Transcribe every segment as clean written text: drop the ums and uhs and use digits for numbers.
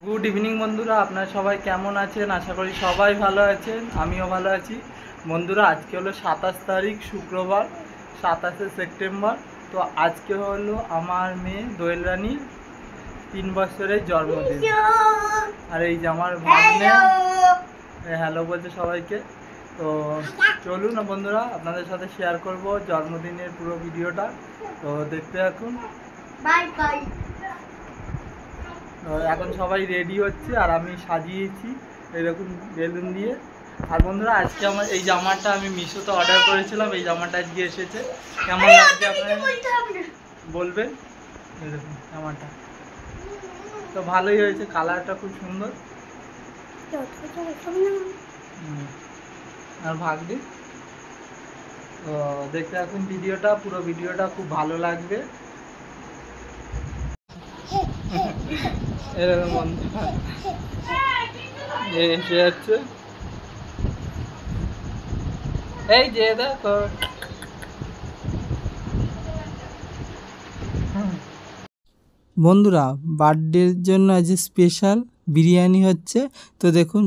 Good evening বন্ধুরা, আপনারা সবাই কেমন আছেন? আশা করি সবাই ভালো আছেন, আমিও ভালো আছি। বন্ধুরা, আজকে হলো 27 তারিখ শুক্রবার, 27শে সেপ্টেম্বর। তো আজকে হলো আমার মেয়ে দোয়েল রানীর 3 বছরের জন্মদিন। আর এই যে আমার ভাগ্নে হ্যালো বলছে সবাইকে। তো চলুন না বন্ধুরা, আপনাদের সাথে শেয়ার করব জন্মদিনের পুরো ভিডিওটা। তো দেখতে থাকুন। Bye bye. এখন সবাই রেডি হচ্ছে আর আমি সাজিয়েছি এরকম বেলুন দিয়ে। আর বন্ধুরা, আজকে আমার এই জামাটা আমি মিশোতে অর্ডার করেছিলাম, এই জামাটা আজকে এসেছে। কেমন লাগছে আপনারা বলবেন। এরকম জামাটা তো ভালোই হয়েছে, কালারটা খুব সুন্দর। আর ভাগ্যে তো দেখতে এখন ভিডিওটা, পুরো ভিডিওটা খুব ভালো লাগবে। এরকম বন্ধুরা এসে যাচ্ছে, এই যে দেখো। বন্ধুরা, বার্থডের জন্য আজ স্পেশাল বিরিয়ানি হচ্ছে। তো দেখুন,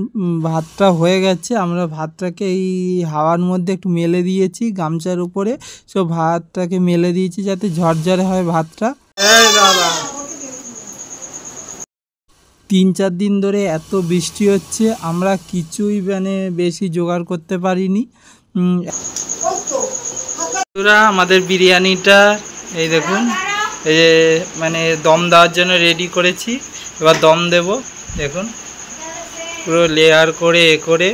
ভাতটা হয়ে গেছে। আমরা ভাতটাকে এই হাওয়ার মধ্যে একটু মেলে দিয়েছি গামছার উপরে। সব ভাতটাকে মেলে দিয়েছি যাতে ঝরঝরে হয় ভাতটা। দাদা, 3-4 দিন ধরে এত বৃষ্টি হচ্ছে, আমরা কিছুই বেশি জোগাড় করতে পারিনি। আমাদের বিরিয়ানিটা এই দেখুন, এই যে দম দেওয়ার জন্য রেডি করেছি। এবার দম দেব। দেখুন পুরো লেয়ার করে করে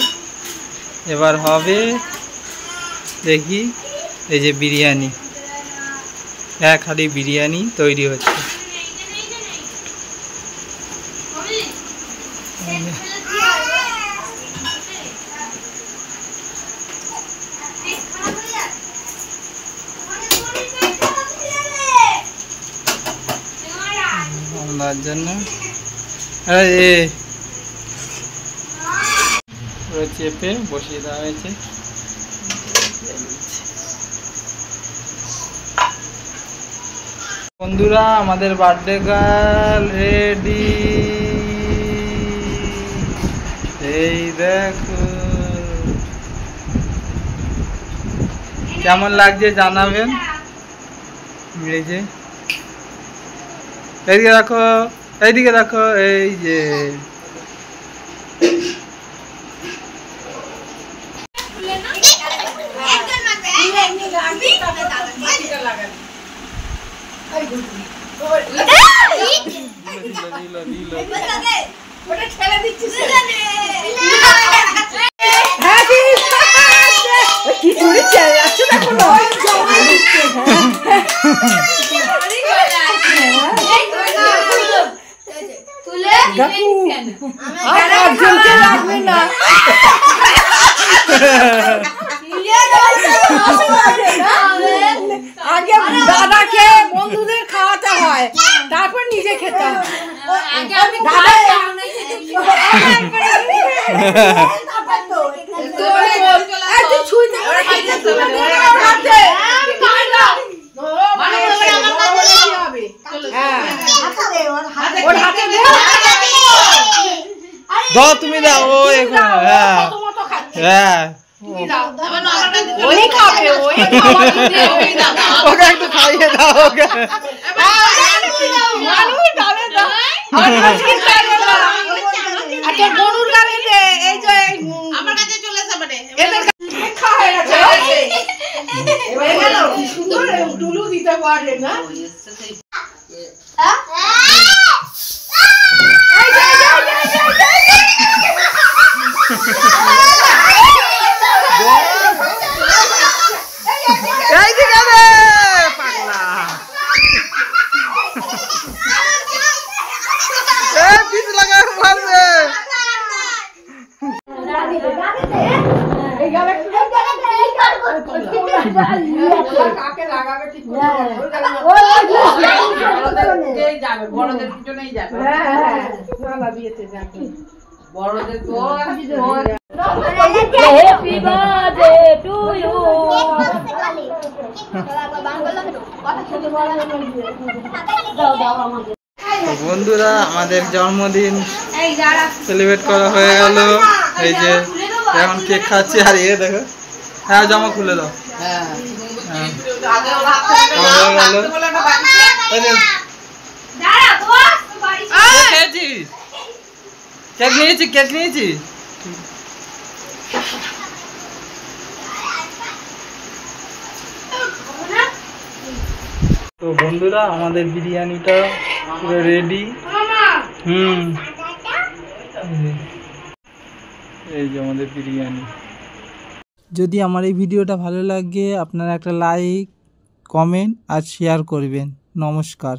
এবার হবে। দেখি, এই যে বিরিয়ানি, এক হাঁড়ি বিরিয়ানি তৈরি হচ্ছে। জন্য পুরো চেপে বসিয়ে দেওয়া হয়েছে। বন্ধুরা, আমাদের বার্থডে গার্ল রেডি। এই দেখো কেমন লাগছে জানাবেন। এই যে এইদিকে দেখো, এইদিকে দেখো, এই যে আগে দাদাকে বন্ধুদের খাওয়াতে হয়, তারপর নিজে খেতে হয়। দাও, তুমি দাও। ও হ্যাঁ, ওকে একটু খাইয়ে দাও। ওকে টুলু দিতে পারে না। বড়দের পিছনেই যাবে। বড়দের তো হ্যাপি বার্থডে টু ইউ। বন্ধুরা, আমাদের জন্মদিন সেলিব্রেট করা হয়ে গেল। এই যে এখন কেক খাচ্ছি। আর এ দেখো, হ্যাঁ জামা খুলে দাও। হ্যাঁ কেক নিয়েছি, কেক নিয়েছি। তো বন্ধুরা আমাদের বিরিয়ানিটা পুরো রেডি। এই যে আমাদের বিরিয়ানি। যদি আমার এই ভিডিওটা ভালো লাগে আপনারা একটা লাইক, কমেন্ট আর শেয়ার করবেন। নমস্কার।